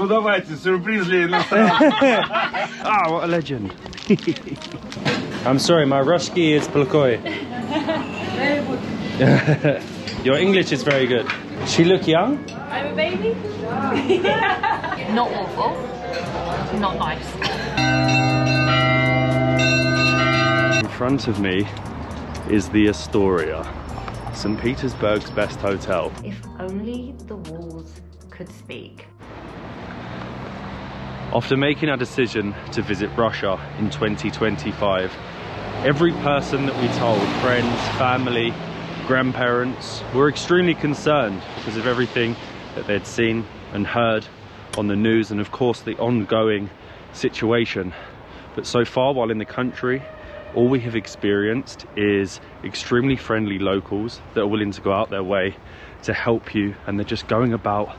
Ну давайте, сюрприз Ленина. Ah, what a legend. I'm sorry, my Ruski is plakoi. Your English is very good. She look young? I'm a baby. Not awful. Not nice. In front of me is the Astoria, St. Petersburg's best hotel. If only the walls could speak. After making our decision to visit Russia in 2025, every person that we told, friends, family, grandparents, were extremely concerned because of everything that they'd seen and heard on the news, and of course the ongoing situation. But so far, while in the country, all we have experienced is extremely friendly locals that are willing to go out their way to help you, and they're just going about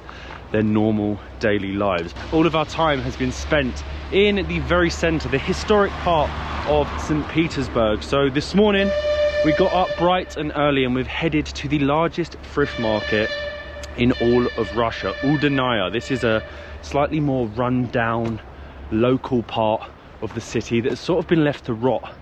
their normal daily lives. All of our time has been spent in the very center, the historic part of St. Petersburg. So this morning we got up bright and early and we've headed to the largest thrift market in all of Russia, Udelnaya. This is a slightly more run-down local part of the city that has sort of been left to rot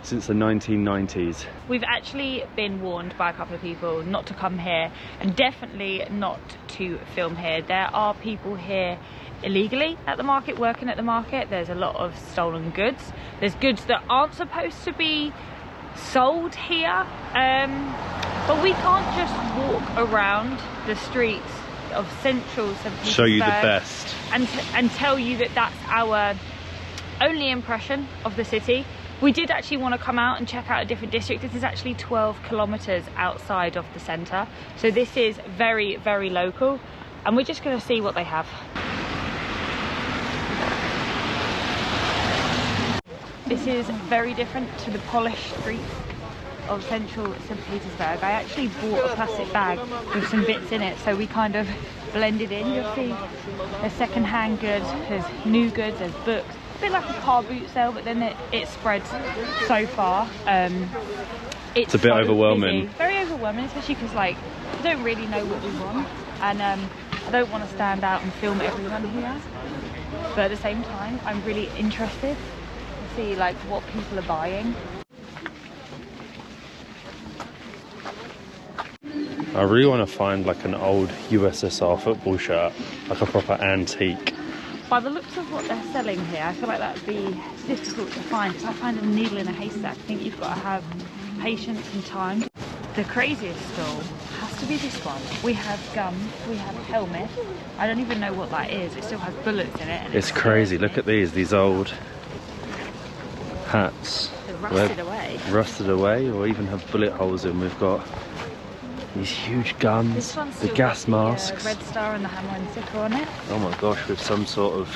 since the 1990s. We've actually been warned by a couple of people not to come here and definitely not to film here. There are people here illegally at the market, working at the market. There's a lot of stolen goods. There's goods that aren't supposed to be sold here. But we can't just walk around the streets of central St. Petersburg. Show you the best. And tell you that that's our only impression of the city. We did actually want to come out and check out a different district. This is actually 12 kilometers outside of the center. So this is very, very local. And we're just going to see what they have. This is very different to the polished streets of central St. Petersburg. I actually bought a plastic bag with some bits in it, so we kind of blended in. You'll see there's second-hand goods, there's new goods, there's books. A bit like a car boot sale, but then it spreads so far. It's a bit so overwhelming. busy. Very overwhelming, especially because like we don't really know what we want, and I don't want to stand out and film everyone here. But at the same time, I'm really interested to see like what people are buying. I really want to find like an old USSR football shirt, like a proper antique. By the looks of what they're selling here, I feel like that'd be difficult to find, because I find a needle in a haystack. I think you've got to have patience and time. The craziest stall has to be this one. We have gums, we have helmets. I don't even know what that is. It still has bullets in it. And It's crazy. Look at these old hats. They're rusted away. Rusted away, or even have bullet holes in. We've got these huge guns, This one's the still gas got masks. the red star and the hammer and sickle on it. Oh my gosh, with some sort of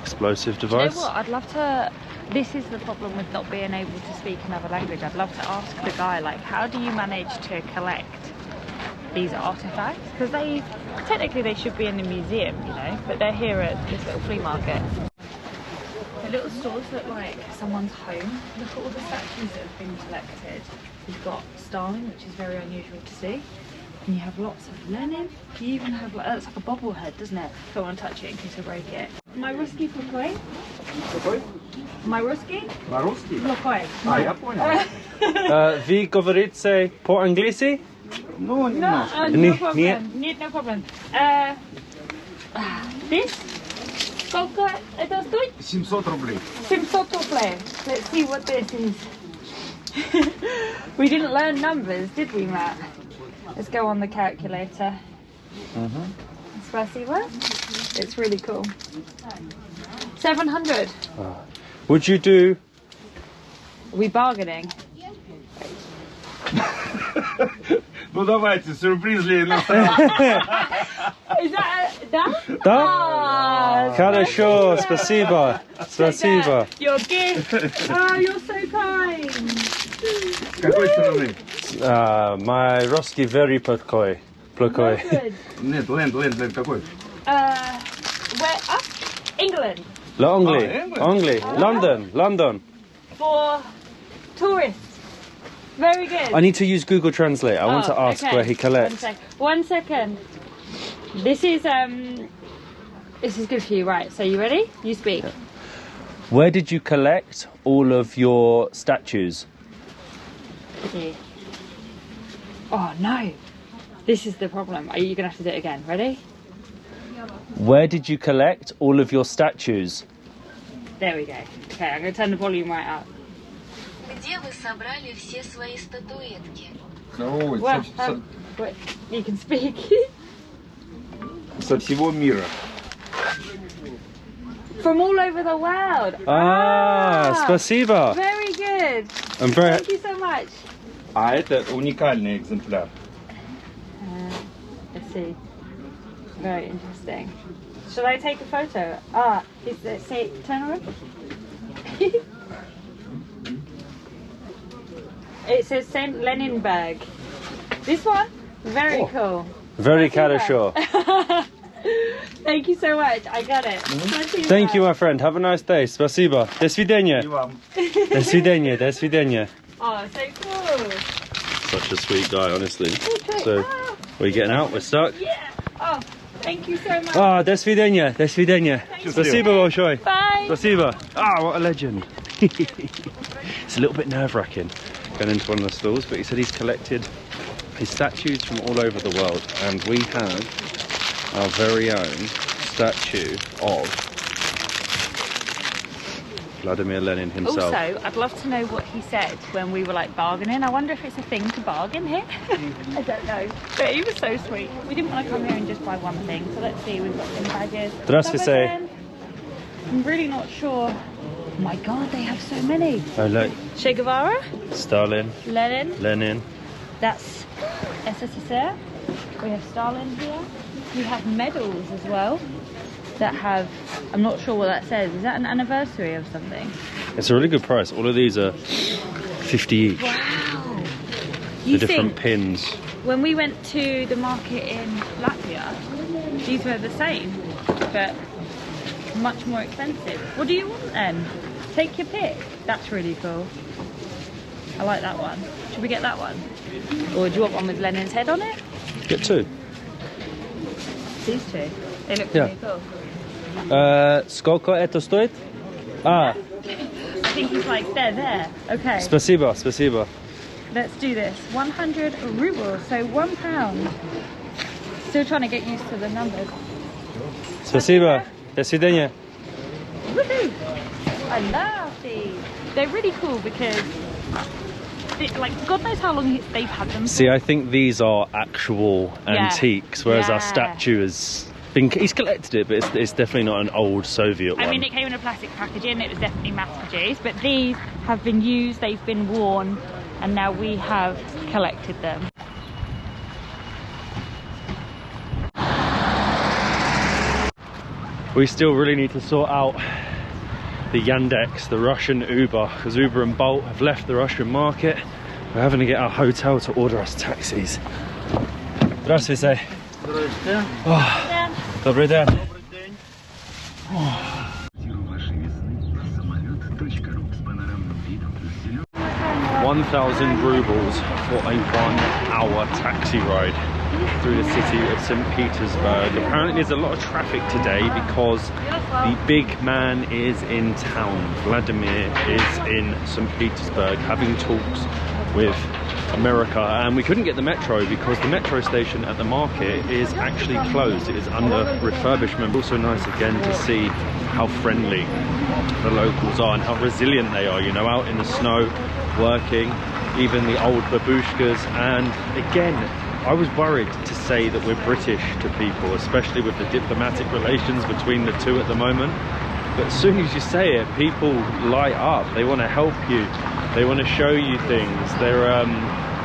explosive Do you know device. what? I'd love to. This is the problem with not being able to speak another language. I'd love to ask the guy, like, how do you manage to collect these artifacts? Because technically they should be in a museum, you know, but they're here at this little flea market. The little stores look like someone's home. Look at all the statues that have been collected. You've got Stalin, which is very unusual to see. And you have lots of Lenin. You even have, like, that's like a bobblehead, doesn't it? Don't want to touch it in case I break it. My Ruski Plakoi? My Ruski? На русский? Plakoi. А, я понял. Вы говорите по-английски? Ну, No, Ni- no problem. No problem. This? Сколько это стоит? 700 рублей. 700 рублей. Let's see what this is. We didn't learn numbers, did we, Matt? Let's go on the calculator. Спасибо. It's really cool. 700. Would you do? Are we bargaining? Ну давайте, сюрприз Ленина. Is that that? Да? Ah, Хорошо, спасибо. Спасибо. Your gift. Oh, you're so kind. С какой страны? My Ruski very plakoi. Plakoi. Good. Нет, Лэнд, какой? Where up? England. Longley. Longley. London. For tourists. Very good. I need to use Google Translate. I want to ask okay. where he collects. 1 second. This is This is good for you, right? So you ready? You speak. Yeah. Where did you collect all of your statues? Okay. Oh no! This is the problem. You're gonna have to do it again. Ready? Where did you collect all of your statues? There we go. Okay, I'm gonna turn the volume right up. Где вы собрали все свои статуэтки? Well, wait, you can speak. Со всего мира. From all over the world. Спасибо. Very good. Thank you so much. А это уникальный экземпляр. Let's see. Very interesting. Should I take a photo? Is it, say, turn around? It says St. Leninberg. This one? Very cool. Very хорошо. Thank you so much. I got it. Thank you, my friend. Have a nice day. Спасибо. До свидания. И вам. До свидания. До свидания. Oh, so cool. Such a sweet guy, honestly. So, we're getting out. We're stuck. Yeah. Oh, thank you so much. До свидания. До свидания. Спасибо большое. Bye. Спасибо. What a legend. It's a little bit nerve-wracking going into one of the stalls, but he said he's collected his statues from all over the world, and we have our very own statue of Vladimir Lenin himself. Also, I'd love to know what he said when we were like bargaining. I wonder if it's a thing to bargain here. I don't know. But he was so sweet. We didn't want to come here and just buy one thing. So let's see, we've got some badges. Здравствуйте. I'm really not sure. Oh my god, they have so many. Oh look, Che Guevara, Stalin, Lenin. Lenin. That's SSSR. We have Stalin here. We have medals as well that have, I'm not sure what that says. Is that an anniversary of something? It's a really good price. All of these are 50 each. Wow. The different pins. When we went to the market in Latvia, these were the same, but much more expensive. What do you want then? Take your pick. That's really cool. I like that one. Should we get that one? Or do you want one with Lenin's head on it? Get two. These two. They look really cool. Сколько это стоит? I think he's like, they're there. Okay. Спасибо, спасибо. Let's do this. 100 rubles, so £1. Still trying to get used to the numbers. Спасибо. До свидания. Woohoo! I love these. They're really cool because, like, God knows how long they've had them for. See, I think these are actual antiques, whereas our statue has been... He's collected it, but it's definitely not an old Soviet one. I mean, it came in a plastic packaging. It was definitely mass-produced, but these have been used, they've been worn, and now we have collected them. We still really need to sort out the Yandex, the Russian Uber, because Uber and Bolt have left the Russian market. We're having to get our hotel to order us taxis. Здравствуйте. Здравствуйте. Добрый день. 1,000 rubles for a 1-hour taxi ride through the city of St. Petersburg. Apparently there's a lot of traffic today because the big man is in town. Vladimir is in St. Petersburg having talks with America, and we couldn't get the metro because the metro station at the market is actually closed. It is under refurbishment. Also nice again to see how friendly the locals are and how resilient they are, you know, out in the snow working, even the old babushkas. And again, I was worried to say that we're British to people, especially with the diplomatic relations between the two at the moment. But as soon as you say it, people light up. They want to help you. They want to show you things. They're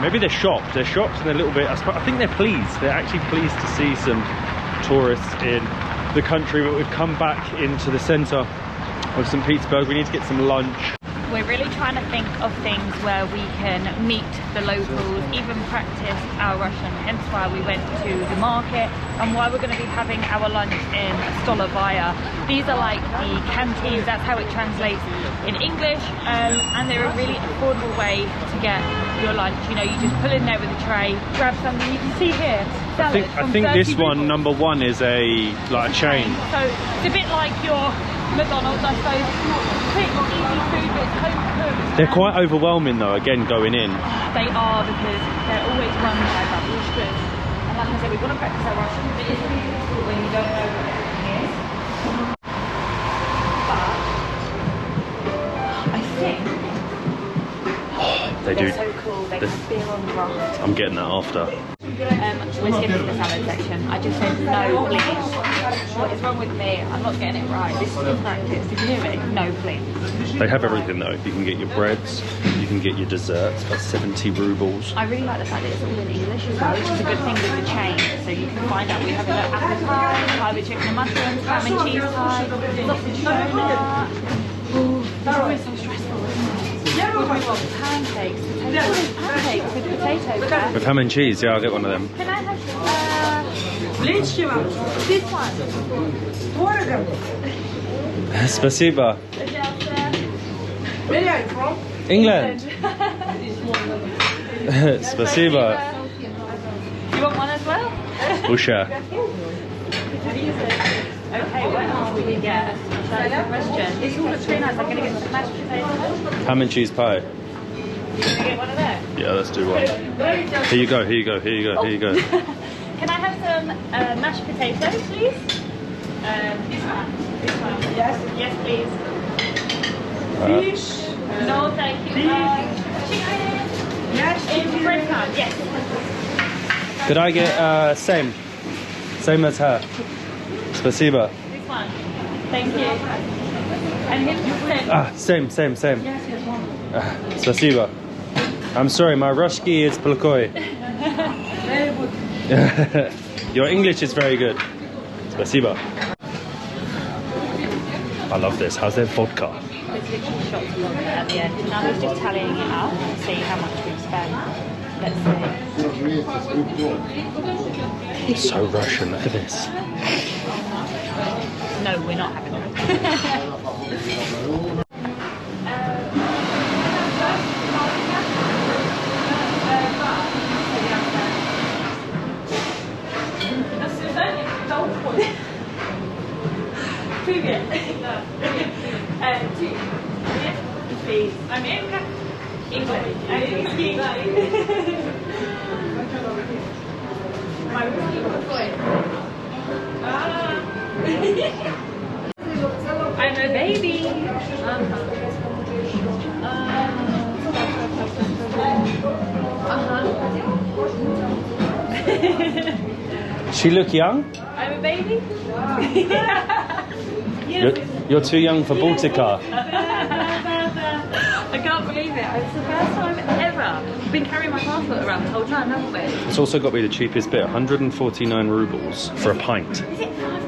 maybe they're shocked. They're shocked and a little bit. I think they're pleased. They're actually pleased to see some tourists in the country. But we've come back into the centre of St. Petersburg. We need to get some lunch. We're really trying to think of things where we can meet the locals, even practice our Russian, hence why we went to the market and why we're going to be having our lunch in Udelnaya. These are like the canteens, that's how it translates in English, and they're a really affordable way to get your lunch. You know, you just pull in there with a tray, grab something. You can see here, salad. I think this one, number one, is a chain. So it's a bit like your McDonald's, I suppose. Quick, easy food, but it's home cooked. They're quite overwhelming though, again, going in. They are, because they're always run by babushkas. And like I said, we want to practice our Russian, but it's really difficult when you don't know what everything is. But I think They they're do. so cool. They have beer on the rock. I'm getting that after. We're skipping the salad section. I just said no, please. What is wrong with me? I'm not getting it right. This is good practice. Did you hear it? No, please. They have everything though. You can get your breads, you can get your desserts for 70 rubles. I really like the fact that it's all in English as well, which is a good thing with the chain. So you can find out we have a little apple pie, pie with chicken and mushrooms, ham and cheese pie, sausage donut. Ooh, it's always so stressful, isn't it? We've got pancakes, pancakes with potatoes. With ham and cheese, yeah, I'll get one of them. Can I have this one? Spasiba. Where are you from? England. Spasiba. You want one as well? We'll share. Okay, what else do we get? That's a question. This all looks really nice. I'm going to get some mashed potatoes. Ham and cheese pie. You going to get one of those? Yeah, let's do one. Here you go, here you go, here you go, here you go. Can I have some mashed potatoes, please? This one. This one. Yes. Yes, please. Fish. No, thank you. Chicken. Yes. In bread pan. Yes. Could I get same as her? Spasiba. This one. Thank you. And him Same. Yes, yes, one. Spasiba. I'm sorry, my Ruski is plakoi. Very good. Your English is very good. Spasiba. I love this. How's their vodka? There's literally shots of vodka at the end. Now he's just tallying it up to see how much we've spent. Let's see. It's so Russian, look at this. No, we're not having that. Please. America. England. My I'm a baby. She look young? I'm a baby. You're too young for Baltica. I can't believe it. It's the first time ever. We've been carrying my passport around the whole time, haven't we? It's also got to be the cheapest bit, 149 rubles for a pint. Is it 5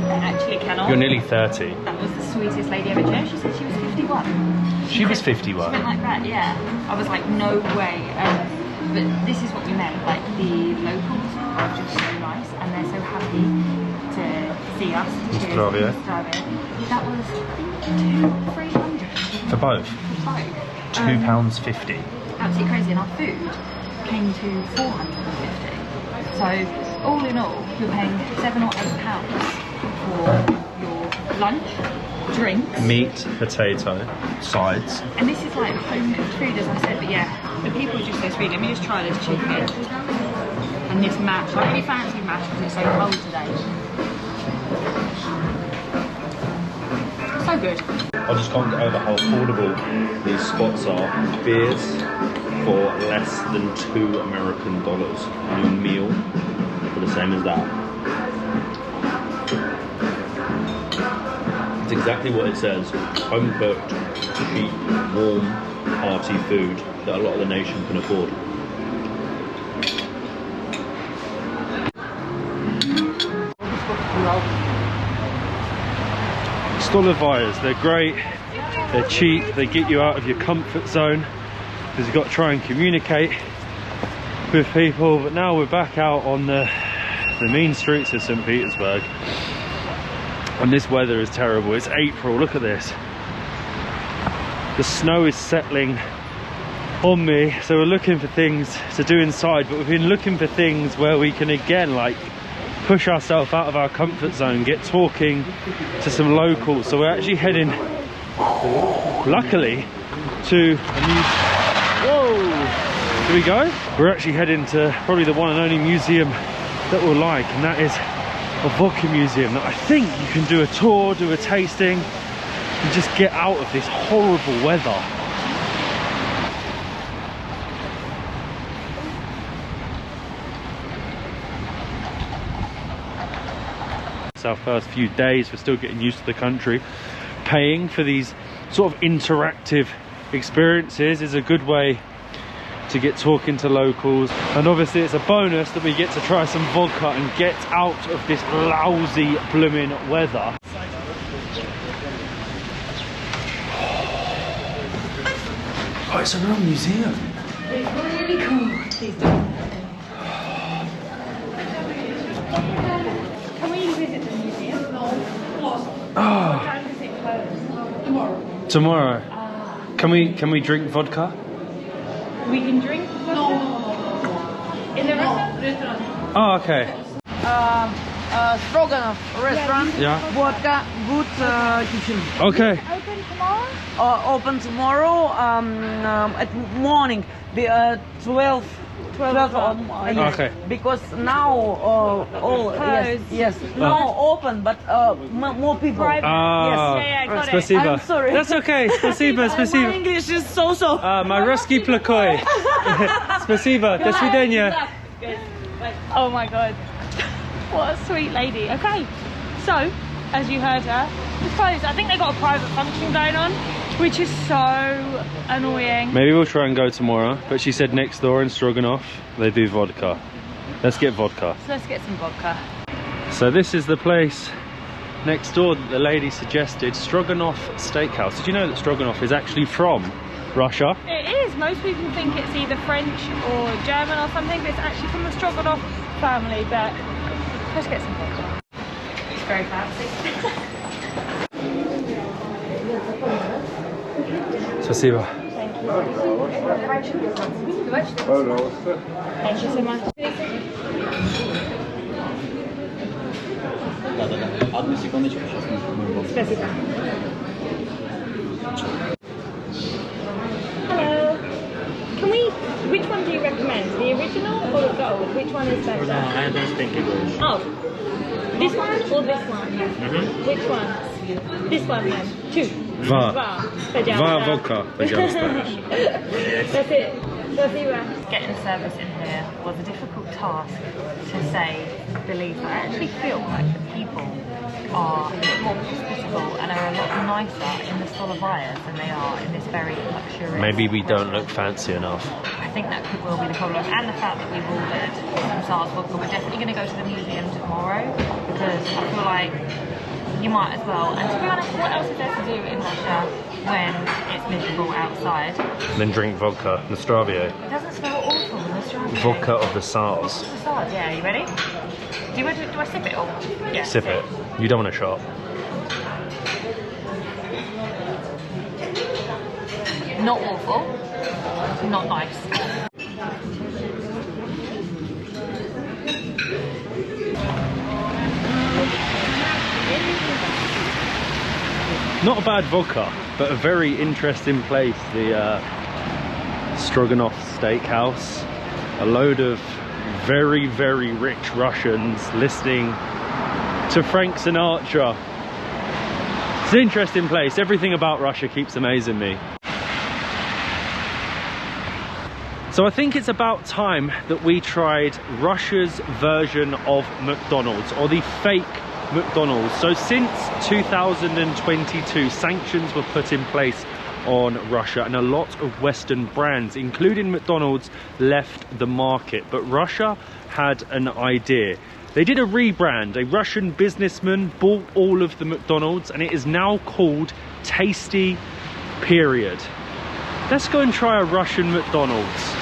I actually cannot. You're nearly 30. That was the sweetest lady ever. Do you know she said she was 51? She was She 51. went like that, yeah. I was like, no way. But this is what we meant. Like, the locals are just so nice and they're so happy to see us. Zdravia. That was $300 For both? for both. £2.50. Absolutely crazy. And our food came to $450. So all in all, you're paying £7 or £8 for your lunch, drinks, Meat, potato, sides. and this is like home cooked food, as I said. But yeah, the people are just so sweet. Let me just try this chicken and this mash. I really fancy mash because it's so cold today. So good. I just can't get over how affordable these spots are. Beers for less than $2 American, and your meal for the same as that. It's exactly what it says. Home cooked, cheap, warm, hearty food that a lot of the nation can afford. Stolovayas, they're great, they're cheap, they get you out of your comfort zone because you've got to try and communicate with people. But now we're back out on the mean streets of St. Petersburg, and this weather is terrible. It's April, look at this. The snow is settling on me, so we're looking for things to do inside, but we've been looking for things where we can again like push ourselves out of our comfort zone, get talking to some locals. So we're actually heading, luckily, to a new... Whoa! Here we go. We're actually heading to probably the one and only museum that we'll like, and that is a vodka museum that I think you can do a tour, do a tasting, and just get out of this horrible weather. It's our first few days, we're still getting used to the country. Paying for these sort of interactive experiences is a good way to get talking to locals, and obviously it's a bonus that we get to try some vodka and get out of this lousy blooming weather. Oh, it's a real museum. It's really cool. Please don't. Can we visit the museum? No. Oh. What time does it close? Tomorrow. Tomorrow. Can we drink vodka? We can drink vodka? No. In the restaurant? Oh, okay. Stroganoff restaurant. Yeah. Vodka, good kitchen. Okay. Open tomorrow? Open tomorrow at morning, 12 yes. Okay. Because now all yes now open, but more people. Ah, Yeah, got it. Спасибо. I'm sorry. That's okay. Спасибо, My спасибо. English is so. My русский плохой. Спасибо. До свидания. Oh my god. What a sweet lady. Okay, so as you heard her, it's closed. I think they've got a private function going on, which is so annoying. Maybe we'll try and go tomorrow, but she said next door in Stroganoff they do vodka. Let's get vodka. So let's get some vodka. So this is the place next door that the lady suggested, Stroganoff Steakhouse. Did you know that Stroganoff is actually from Russia? It is. Most people think it's either French or German or something, but it's actually from the Stroganoff family. But let's get some vodka. It's very fancy. Спасибо. Thank you so much. Спасибо. Hello. Can we? Which one do you recommend? The original or the gold? Which one is better? I don't speak English. Oh, this one or this one? Which one? This one then. Two. Два. Пожалуйста. Два vodka, пожалуйста. That's it. Getting service in here was a difficult task to say the least. I actually feel like the people are a bit more hospitable and are a lot nicer in the Stolovayas than they are in this very luxurious. Maybe we don't look fancy enough. I think that could well be the problem, and the fact that we've ordered some SARS vodka. We're definitely going to go to the museum tomorrow because I feel like you might as well. And to be honest, what else is there to do in Russia when it's miserable outside? Then drink vodka, Nostravio. It doesn't smell awful in the strawberry. Vodka of the SARS. Yeah, you ready? Do I sip it or? Yeah. Sip it. You don't want a shot. Not awful. Not nice. Not a bad vodka, but a very interesting place. The Stroganoff Steakhouse. A load of very, very rich Russians listening to Frank Sinatra. It's an interesting place. Everything about Russia keeps amazing me. So I think it's about time that we tried Russia's version of McDonald's, or the fake McDonald's. So since 2022, sanctions were put in place on Russia, and a lot of Western brands, including McDonald's, left the market. But Russia had an idea. They did a rebrand. A Russian businessman bought all of the McDonald's and it is now called Tasty Period. Let's go and try a Russian McDonald's.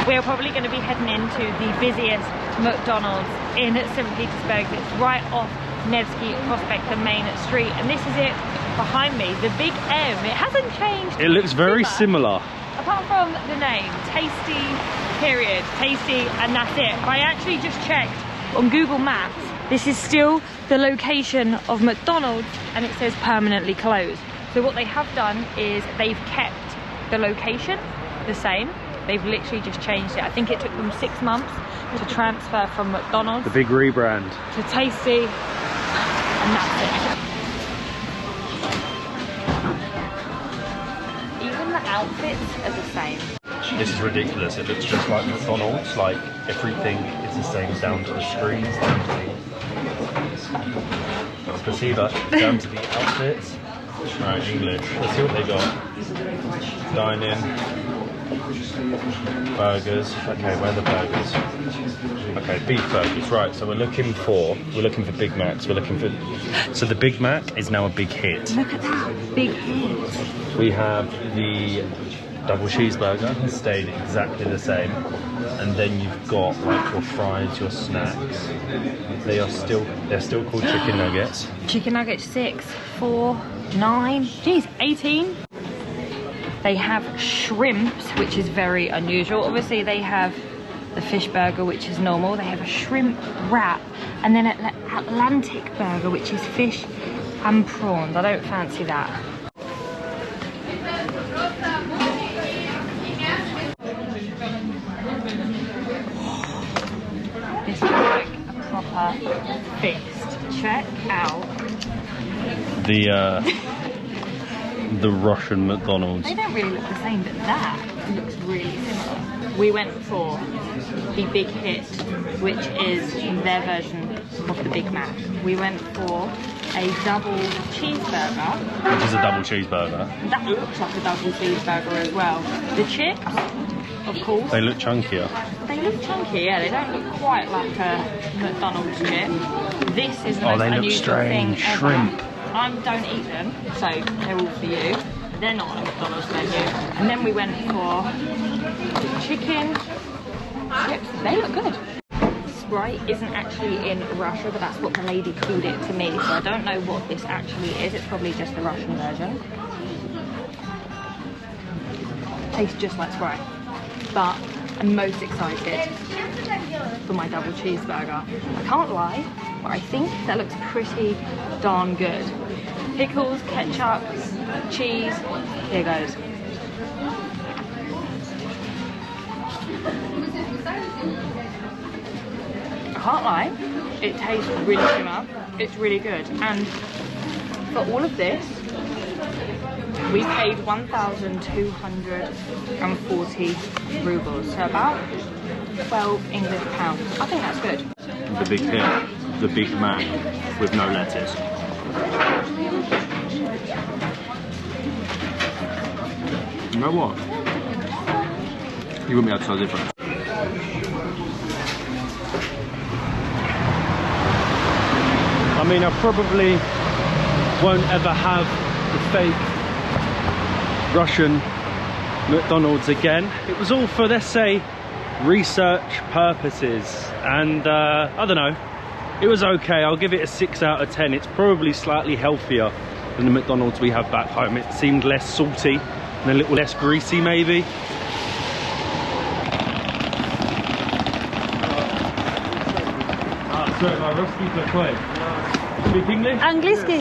We're probably going to be heading into the busiest McDonald's in St. Petersburg. It's right off Nevsky Prospect, the main street, and this is it behind me, the big M. It hasn't changed. It looks very similar. Apart from the name, Tasty Period, Tasty, and that's it. I actually just checked on Google Maps. This is still the location of McDonald's and it says permanently closed. So what they have done is they've kept the location the same. They've literally just changed it. I think it took them 6 months to transfer from McDonald's. The big rebrand. To Tasty, and that's it. Even the outfits are the same. This is ridiculous. It looks just like McDonald's. Like everything is the same down to the screens, down to the perceiver, down to the outfits. Right, English. Let's see what they got. Dine-in. Burgers. Okay, where are the burgers? Okay, beef burgers. Right, so we're looking for Big Macs. We're looking for. So the Big Mac is now a big hit. Look at that big hit. We have the double cheeseburger, has stayed exactly the same, and then you've got like your fries, your snacks. They're still called chicken nuggets. Chicken nuggets 6, 4, 9, geez, 18. They have shrimps, which is very unusual. Obviously they have the fish burger, which is normal. They have a shrimp wrap, and then an Atlantic burger, which is fish and prawns. I don't fancy that. This looks like a proper feast. Check out the Russian McDonald's. They don't really look the same, but that looks really similar. We went for the big hit, which is their version of the Big Mac. We went for a double cheeseburger. Which is a double cheeseburger. That looks like a double cheeseburger as well. The chips, of course. They look chunkier. They look chunky, yeah. They don't look quite like a McDonald's chip. This is the most they look unusual thing strange. ever. Shrimp. I don't eat them, so they're all for you. They're not on a McDonald's menu. And then we went for the chicken chips. They look good. Sprite isn't actually in Russia, but that's what the lady called it to me. So I don't know what this actually is. It's probably just the Russian version. Tastes just like Sprite. But I'm most excited for my double cheeseburger. I can't lie, but I think that looks pretty darn good. Pickles, ketchup, cheese, here goes. I can't lie, it tastes really similar. It's really good. And for all of this, we paid 1,240 rubles, so about 12 English pounds. I think that's good. The big hit, the Big Mac with no lettuce. You know what? You wouldn't be able to tell the difference. I mean, I probably won't ever have the fake Russian McDonald's again. It was all for, let's say, research purposes, and I don't know, it was okay. I'll give it a 6 out of 10. It's probably slightly healthier than the McDonald's we have back home. It seemed less salty and a little less greasy maybe. Sorry, my Ruski такой. Speak English? Angliski.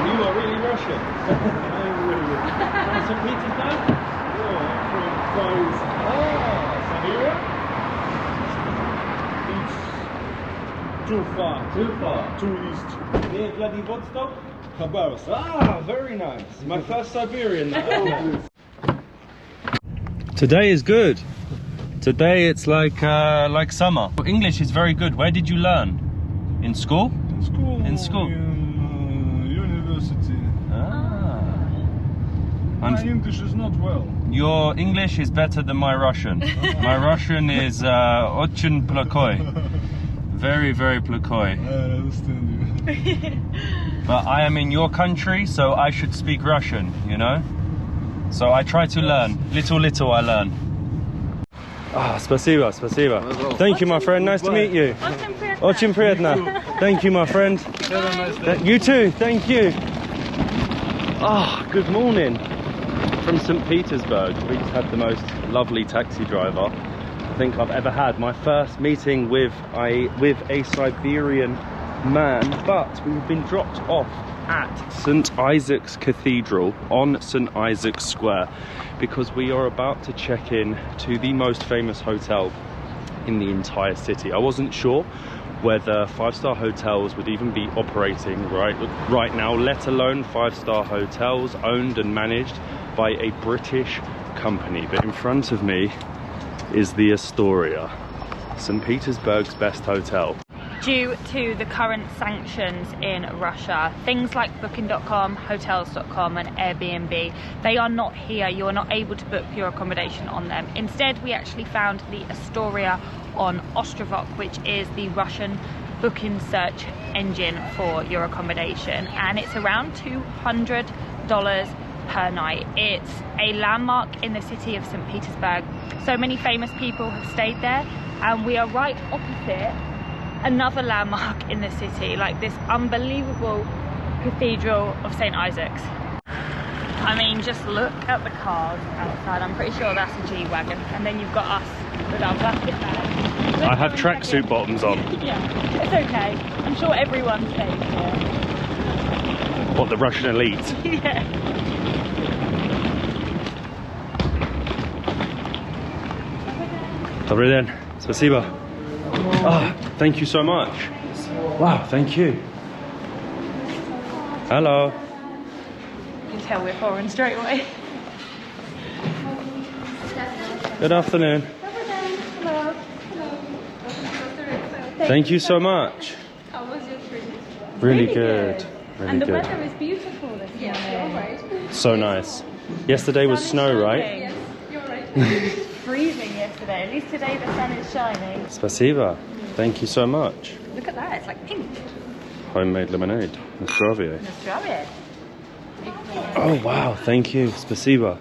You are really Russian. From St. Petersburg? From Siberia? It's too far. Too far. Too east. Near Vladivostok? Khabarovsk. Ah, very nice. My first Siberian now. Today is good. Today it's like summer. English is very good. Where did you learn? In school? In school. In school. In university. Ah. My English is not well. your English is better than my Russian. My Russian is очень плохой. Very, very плохой. I understand you. But I am in your country, so I should speak Russian, you know? So I try to learn. Little I learn. Ah, спасибо, спасибо. Thank you, my friend. Nice to meet you. Очень приятно. Thank you, my friend. You too, thank you. Ah, good morning. From St. Petersburg. We just had the most lovely taxi driver I think I've ever had. My first meeting with a Siberian man, but we've been dropped off at St. Isaac's Cathedral on St. Isaac's Square because we are about to check in to the most famous hotel in the entire city. I wasn't sure whether five-star hotels would even be operating right now, let alone five-star hotels owned and managed by a British company. But in front of me is the Astoria, St. Petersburg's best hotel. Due to the current sanctions in Russia, things like booking.com, hotels.com and Airbnb, they are not here. You are not able to book your accommodation on them. Instead, we actually found the Astoria on Ostrovok, which is the Russian booking search engine for your accommodation, and it's around $200 per night. It's a landmark in the city of St. Petersburg. So many famous people have stayed there, and we are right opposite another landmark in the city, like this unbelievable Cathedral of St. Isaac's. I mean, just look at the cars outside. I'm pretty sure that's a G-Wagon. And then you've got us with our plastic bags. I have tracksuit bottoms on. Yeah, it's okay. I'm sure everyone stays here. What, the Russian elite? Yeah. Добрый день. Спасибо. Ah, thank you so much. Wow, thank you. Hello. You can tell we're foreign straight away. Good afternoon. Hello. Thank you so much. How was your trip? Really good. Really And the good. weather is beautiful this morning. Right. So nice. Yesterday was snow, right? Yes, you're right. Freezing yesterday. At least today the sun is shining. Spasiba. Thank you so much. Look at that, it's like pink. Homemade lemonade. Zdravie. Strawberry. Oh wow, thank you. Spasiba.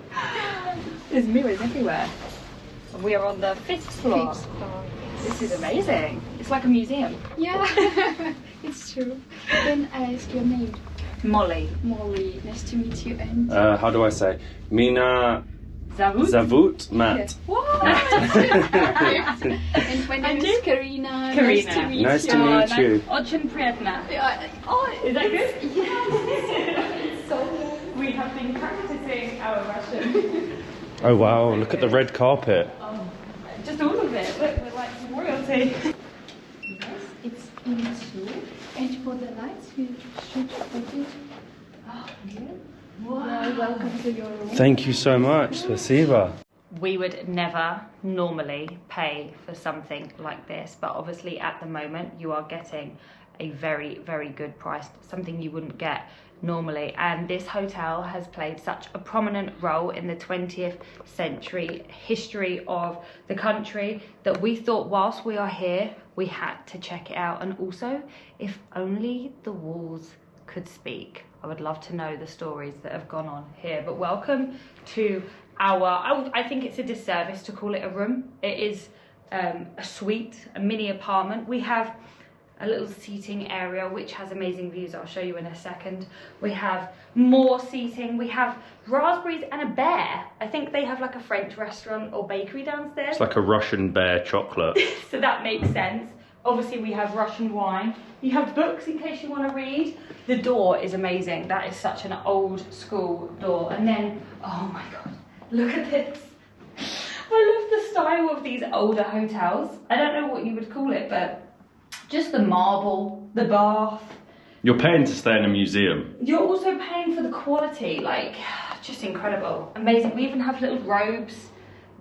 There's mirrors everywhere. And we are on the 5th floor. This is amazing. It's like a museum. Yeah, it's true. Then I ask your name. Molly. Molly, nice to meet you. And How do I say? Mina Zavut Matt. what? And my name is Karina. Nice to meet Nice you. to meet you. Очень приятно. Oh, Is that good? yes. So We have been practicing our Russian. Oh wow, look at the red carpet. Just all of it. Look, we're like royalty. yes, it's in two. And for the lights, we should put it. Oh, here. Wow. Welcome to your room. Thank you so much. Spasiba. We would never normally pay for something like this, but obviously at the moment you are getting a very, very good price, something you wouldn't get normally. And this hotel has played such a prominent role in the 20th century history of the country that we thought whilst we are here, we had to check it out. And also, if only the walls could speak. I would love to know the stories that have gone on here. But welcome to our, I think it's a disservice to call it a room. It is a suite, a mini apartment. We have a little seating area which has amazing views. I'll show you in a second. We have more seating. We have raspberries and a bear. I think they have like a French restaurant or bakery downstairs. It's like a Russian bear chocolate. So that makes sense. Obviously we have Russian wine. You have books in case you want to read. The door is amazing. That is such an old school door. And then, oh my God, look at this. I love the style of these older hotels. I don't know what you would call it, but just the marble, the bath. You're paying to stay in a museum. You're also paying for the quality, like, just incredible. Amazing. We even have little robes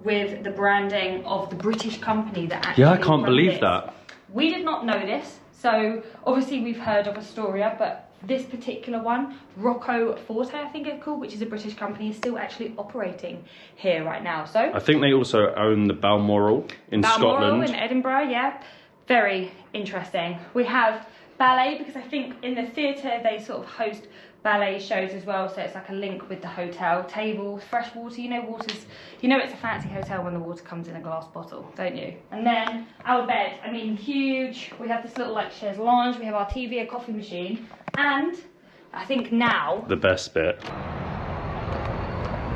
with the branding of the British company that actually Yeah, I can't run believe this. that. We did not know this, so obviously we've heard of Astoria, but this particular one, Rocco Forte, I think it's called, which is a British company, is still actually operating here right now. So I think they also own the Balmoral in Scotland. in Edinburgh, yeah. Very interesting. We have ballet, because I think in the theatre they sort of host ballet shows as well, so it's like a link with the hotel. Tables, fresh water, you know water's, you know it's a fancy hotel when the water comes in a glass bottle, don't you? And then our bed, I mean huge. We have this little like chaise lounge, we have our TV, a coffee machine, and I think now the best bit.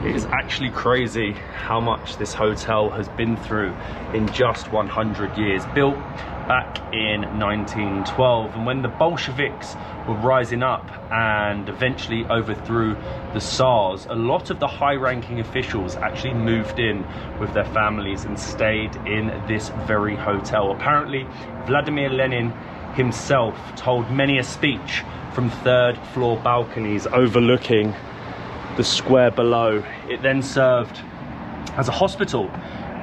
It is actually crazy how much this hotel has been through in just 100 years. Built back in 1912, and when the Bolsheviks were rising up and eventually overthrew the Tsars, a lot of the high-ranking officials actually moved in with their families and stayed in this very hotel. Apparently, Vladimir Lenin himself told many a speech from third-floor balconies overlooking the square below. It then served as a hospital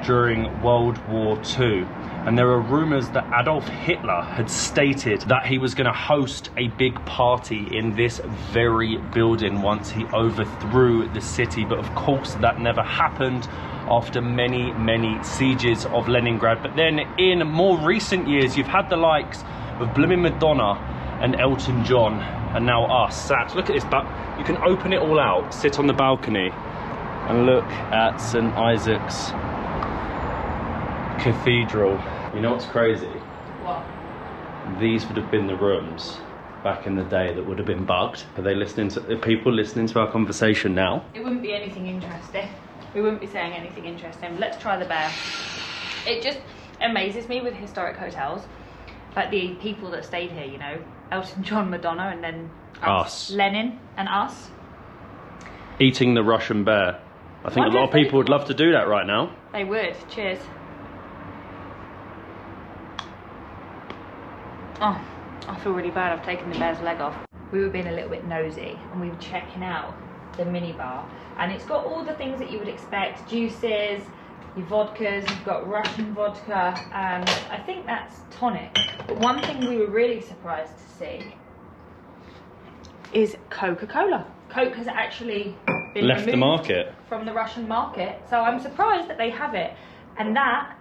during World War II. And there are rumours that Adolf Hitler had stated that he was going to host a big party in this very building once he overthrew the city. But of course that never happened after many, many sieges of Leningrad. But then in more recent years, you've had the likes of blooming Madonna and Elton John, and now us sat. Look at this, but you can open it all out, sit on the balcony and look at St. Isaac's Cathedral. You know what's crazy? what? These would have been the rooms back in the day that would have been bugged. Are they listening to, are people listening to our conversation now? It wouldn't be anything interesting. We wouldn't be saying anything interesting. Let's try the bear. It just amazes me with historic hotels, like the people that stayed here, you know, Elton John, Madonna, and then us. Lenin and us. Eating the Russian bear. I think a lot of people would love to do that right now. They would. Cheers. Oh, I feel really bad. I've taken the bear's leg off. We were being a little bit nosy and we were checking out the minibar, and it's got all the things that you would expect: juices, your vodkas, you've got Russian vodka, and I think that's tonic. But one thing we were really surprised to see is Coca-Cola. Coke has actually been left the market from the Russian market, so I'm surprised that they have it. And that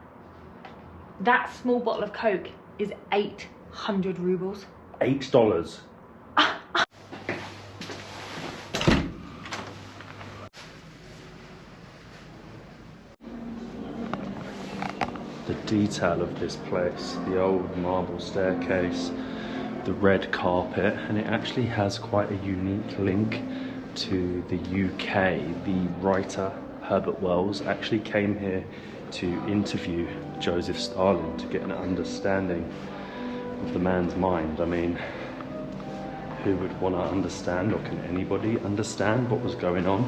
small bottle of Coke is 800 rubles. $8. The detail of this place, the old marble staircase, the red carpet, and it actually has quite a unique link to the UK. The writer Herbert Wells actually came here to interview Joseph Stalin to get an understanding of the man's mind. I mean, who would want to understand, or can anybody understand what was going on?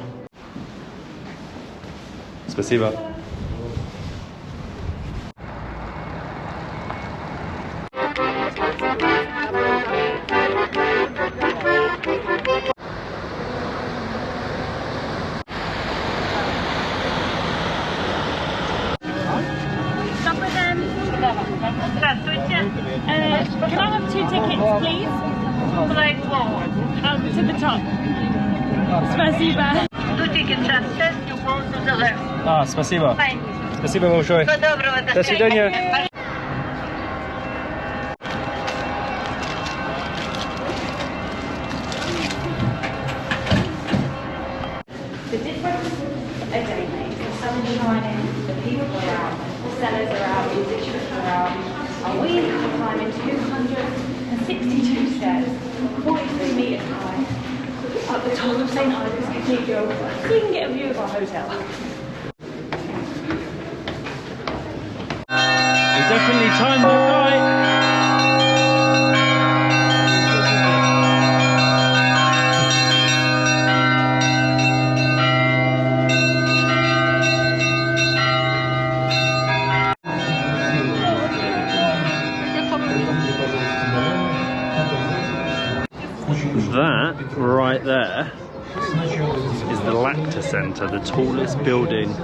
Спасибо. Can I have 2 tickets, please? For like, to the top. Спасибо. 2 tickets at 10, you go to the left. Спасибо. Fine. Спасибо большое. Всего доброго, До свидания. The difference a day makes. The sun is shining, the people are out, the sellers are out, musicians are out, and we are climbing 262 stairs, 43 metres high, at the top of St. Isaac's Cathedral, so you can get a view of our hotel. We definitely timed it right. That right there is the lactus Center, the tallest building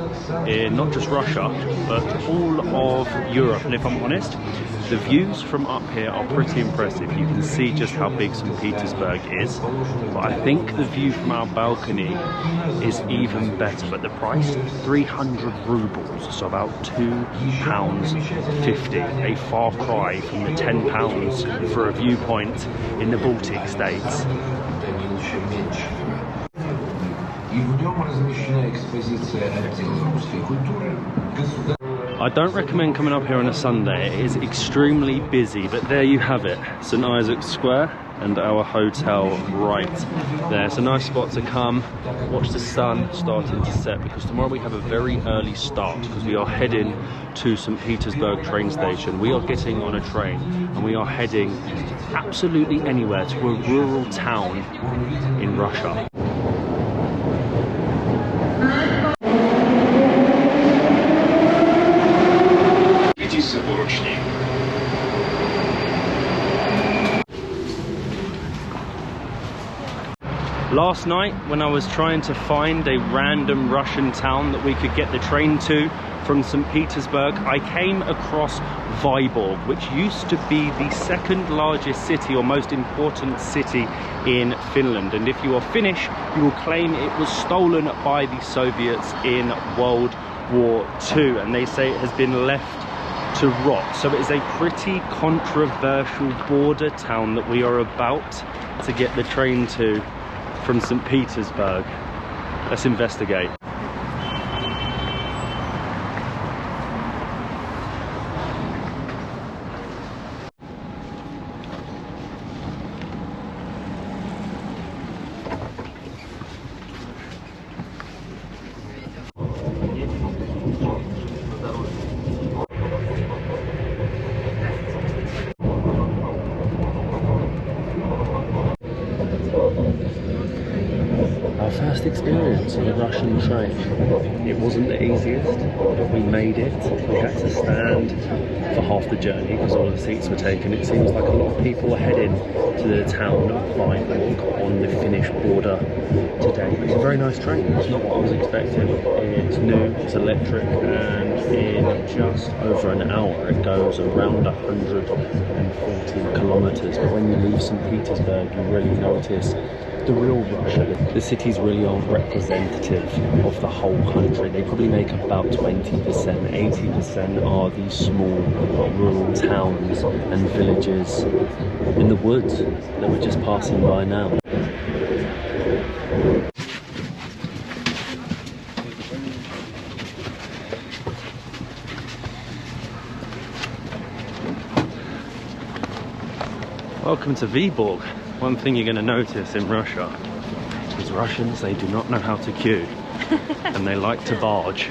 in not just Russia, but all of Europe. And if I'm honest, the views from up here are pretty impressive. You can see just how big St. Petersburg is, but I think the view from our balcony is even better. But the price, 300 rubles, so about £2.50, a far cry from the £10 for a viewpoint in the Baltic states. I don't recommend coming up here on a Sunday. It is extremely busy, but there you have it, St. Isaac's Square and our hotel right there. It's a nice spot to come, watch the sun starting to set, because tomorrow we have a very early start because we are heading to St. Petersburg train station. We are getting on a train and we are heading absolutely anywhere to a rural town in Russia. Last night, when I was trying to find a random Russian town that we could get the train to from St. Petersburg, I came across Vyborg, which used to be the second largest city or most important city in Finland. And if you are Finnish, you will claim it was stolen by the Soviets in World War II, and they say it has been left to rot. So it is a pretty controversial border town that we are about to get the train to from St. Petersburg. Let's investigate. First experience of a Russian train. It wasn't the easiest, but we made it. We had to stand for half the journey because all of the seats were taken. It seems like a lot of people are heading to the town of Vyborg on the Finnish border today. It's a very nice train. It's not what I was expecting. It's new, it's electric, and in just over an hour it goes around 140 kilometers. But when you leave St. Petersburg, you really notice the real Russia. The cities really aren't representative of the whole country. They probably make up about 20%. 80% are these small rural towns and villages in the woods that we're just passing by now. Welcome to Vyborg. One thing you're going to notice in Russia is Russians, they do not know how to queue and they like to barge.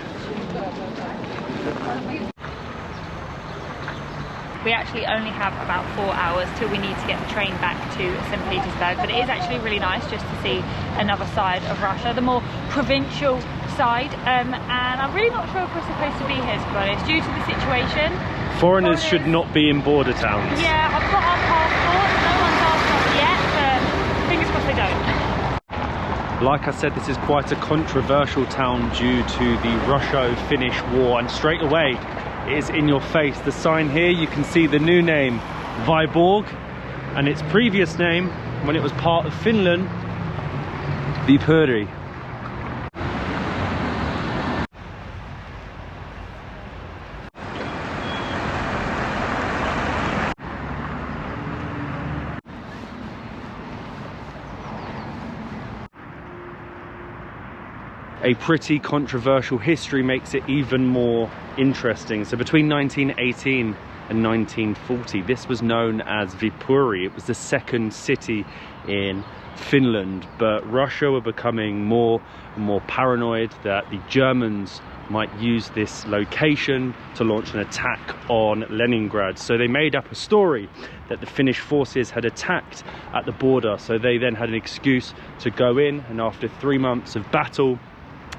We actually only have about 4 hours till we need to get the train back to St. Petersburg, but it is actually really nice just to see another side of Russia, the more provincial side, and I'm really not sure if we're supposed to be here, to be honest, due to the situation. Foreigners should not be in border towns. Yeah, I've got our passport, no one's asked us yet, but fingers crossed they don't. Like I said, this is quite a controversial town due to the Russo-Finnish war, and straight away it is in your face. The sign here, you can see the new name, Vyborg, and its previous name, when it was part of Finland, Vyborg. A pretty controversial history makes it even more interesting. So between 1918 and 1940, this was known as Viipuri. It was the second city in Finland, but Russia were becoming more and more paranoid that the Germans might use this location to launch an attack on Leningrad. So they made up a story that the Finnish forces had attacked at the border. So they then had an excuse to go in, and after 3 months of battle,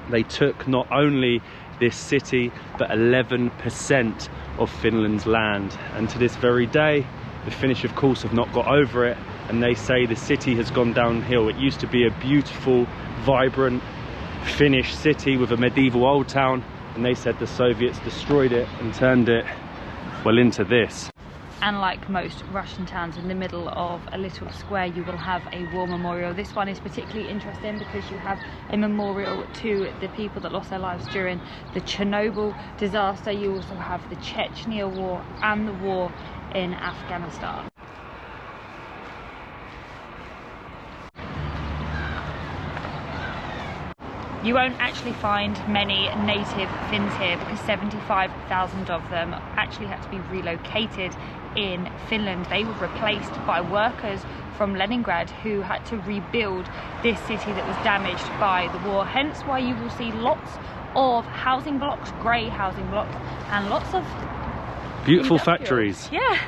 they took not only this city, but 11% of Finland's land. And to this very day, the Finnish, of course, have not got over it, and they say the city has gone downhill. It used to be a beautiful, vibrant Finnish city with a medieval old town, and they said the Soviets destroyed it and turned it, well, into this. And like most Russian towns, in the middle of a little square you will have a war memorial. This one is particularly interesting because you have a memorial to the people that lost their lives during the Chernobyl disaster. You also have the Chechnya war and the war in Afghanistan. You won't actually find many native Finns here because 75,000 of them actually had to be relocated in Finland. They were replaced by workers from Leningrad who had to rebuild this city that was damaged by the war. Hence why you will see lots of housing blocks, grey housing blocks, and lots of beautiful factories. Yeah.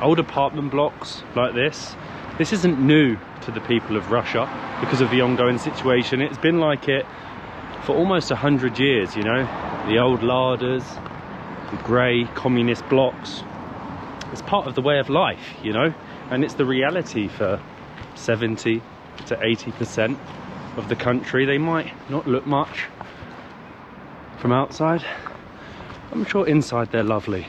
Old apartment blocks like this isn't new to the people of Russia because of the ongoing situation. It's been like it for almost 100 years, you know. The old larders, the grey communist blocks. It's part of the way of life, you know, and it's the reality for 70 to 80% of the country. They might not look much from outside. I'm sure inside they're lovely.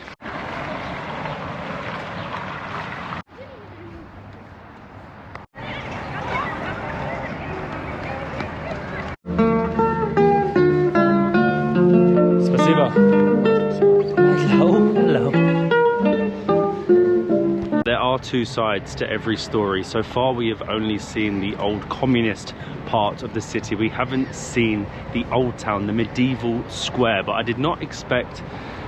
There are two sides to every story. So far we have only seen the old communist part of the city. We haven't seen the old town, the medieval square, but I did not expect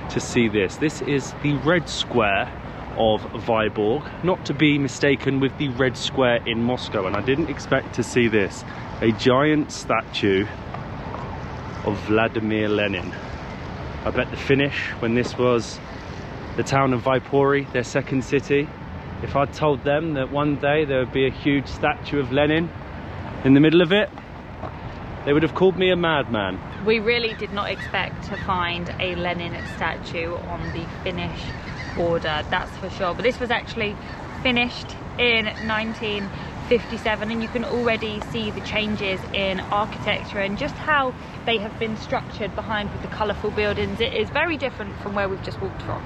to see this. This is the Red Square of Vyborg, not to be mistaken with the Red Square in Moscow, and I didn't expect to see this. A giant statue of Vladimir Lenin. I bet the Finnish, when this was the town of Vyborg, their second city, if I'd told them that one day there would be a huge statue of Lenin in the middle of it, they would have called me a madman. We really did not expect to find a Lenin statue on the Finnish border, that's for sure. But this was actually finished in 1957, and you can already see the changes in architecture and just how they have been structured behind with the colourful buildings. It is very different from where we've just walked from.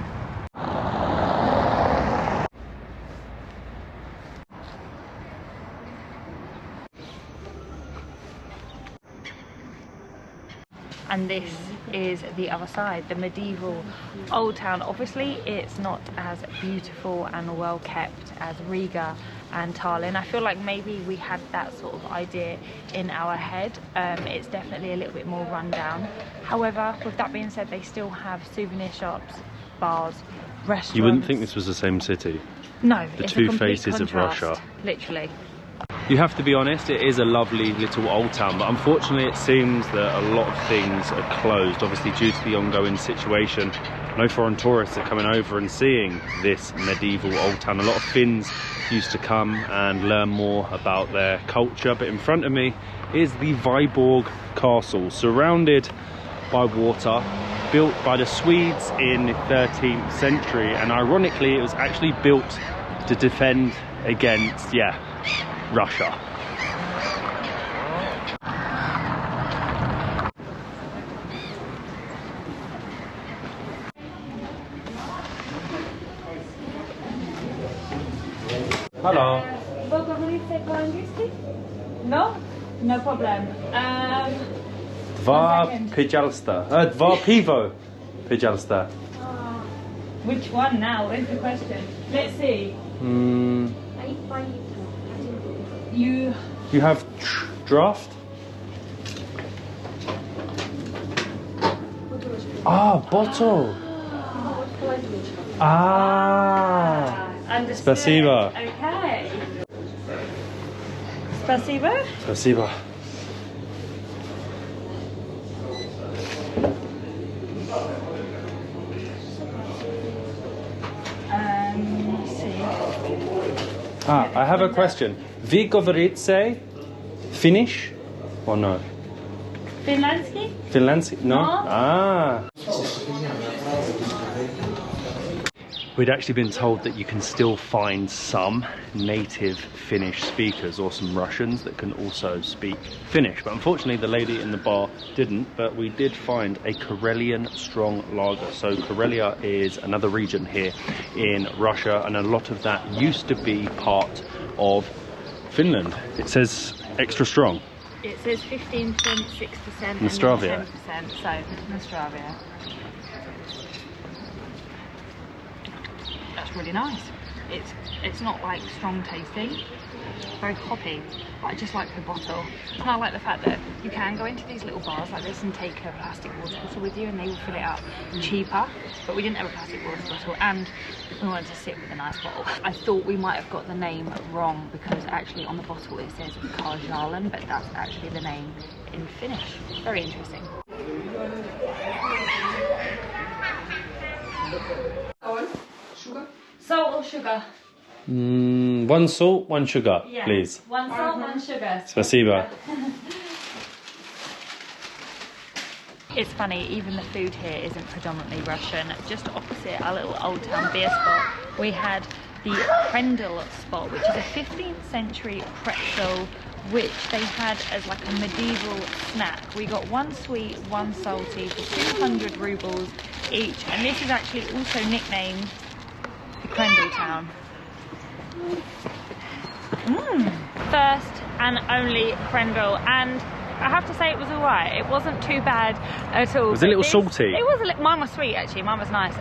And this is the other side, the medieval old town. Obviously it's not as beautiful and well kept as Riga and Tallinn. I feel like maybe we had that sort of idea in our head. It's definitely a little bit more run down. However, with that being said, they still have souvenir shops, bars, restaurants. You wouldn't think this was the same city? No, the it's two a complete faces contrast, of Russia. Literally. You have to be honest, it is a lovely little old town, but unfortunately it seems that a lot of things are closed, obviously due to the ongoing situation. No foreign tourists are coming over and seeing this medieval old town. A lot of Finns used to come and learn more about their culture, but in front of me is the Vyborg castle, surrounded by water, built by the Swedes in the 13th century, and ironically it was actually built to defend against, Russia. Hello. No? No problem. Dwa pjalsta. Dwa pivo pjalsta. Which one now is the question. Let's see. You have draft? Bottle. Understood. Спасибо. Okay. Спасибо. Спасибо. See. I have a question. Вы говорите Finnish or no? Finlandsky? Finlandsky? No? No. Ah. We'd actually been told that you can still find some native Finnish speakers or some Russians that can also speak Finnish. But unfortunately the lady in the bar didn't, but we did find a Karelian strong lager. So Karelia is another region here in Russia, and a lot of that used to be part of Finland. It says extra strong. It says 15.6% Nostravia. and 10%, so Nostravia. That's really nice. It's not like strong tasting, very hoppy, but I just like the bottle. And I like the fact that you can go into these little bars like this and take a plastic water bottle with you and they will fill it up cheaper, but we didn't have a plastic water bottle and we wanted to sit with a nice bottle. I thought we might have got the name wrong because actually on the bottle it says Cathedral, but that's actually the name in Finnish. Very interesting. Salt or sugar? One salt, one sugar, Yeah. please. One salt, one sugar. Спасибо. It's funny, even the food here isn't predominantly Russian. Just opposite our little old town beer spot, we had the Friendliest spot, which is a 15th century pretzel which they had as like a medieval snack. We got one sweet, one salty for 200 rubles each, and this is actually also nicknamed the Cathedral town. First and only Cathedral, and I have to say it was alright. It wasn't too bad at all. It was a little salty. It was mine was sweet actually, mine was nice.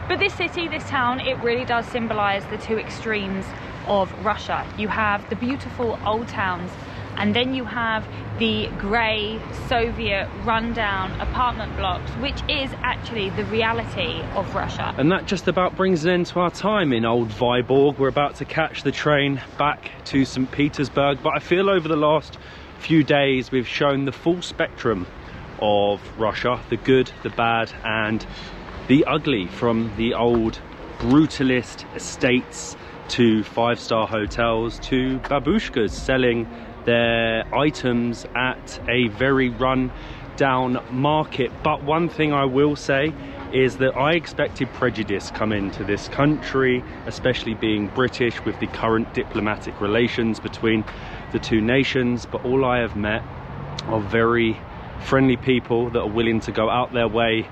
But this city, this town, it really does symbolise the two extremes of Russia. You have the beautiful old towns, and then you have the grey Soviet rundown apartment blocks, which is actually the reality of Russia. And that just about brings an end to our time in old Vyborg. We're about to catch the train back to St. Petersburg, but I feel over the last few days we've shown the full spectrum of Russia, the good, the bad and the ugly, from the old brutalist estates to five-star hotels to babushkas selling their items at a very run down market. But one thing I will say is that I expected prejudice come into this country, especially being British with the current diplomatic relations between the two nations, but all I have met are very friendly people that are willing to go out their way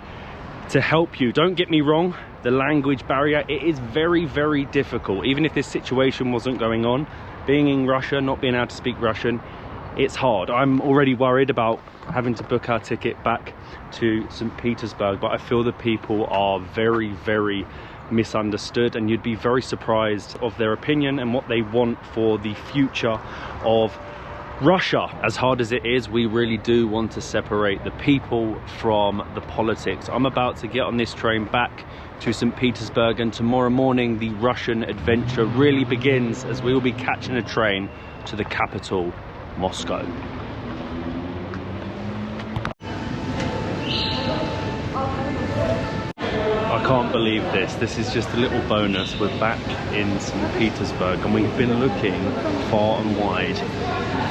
to help you. Don't get me wrong, the language barrier, it is very, very difficult. Even if this situation wasn't going on, being in Russia, not being able to speak Russian, it's hard. I'm already worried about having to book our ticket back to St. Petersburg, but I feel the people are very, very misunderstood, and you'd be very surprised of their opinion and what they want for the future of Russia. As hard as it is, we really do want to separate the people from the politics. I'm about to get on this train back to St. Petersburg, and tomorrow morning the Russian adventure really begins, as we will be catching a train to the capital, Moscow. I can't believe this. This is just a little bonus. We're back in St. Petersburg and we've been looking far and wide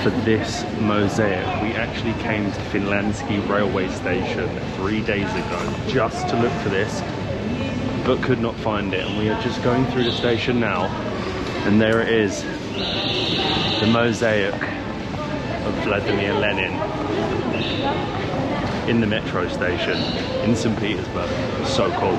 for this mosaic. We actually came to Finlandsky railway station 3 days ago just to look for this, but could not find it. And we are just going through the station now, and there it is, the mosaic of Vladimir Lenin in the metro station in St. Petersburg. So cool.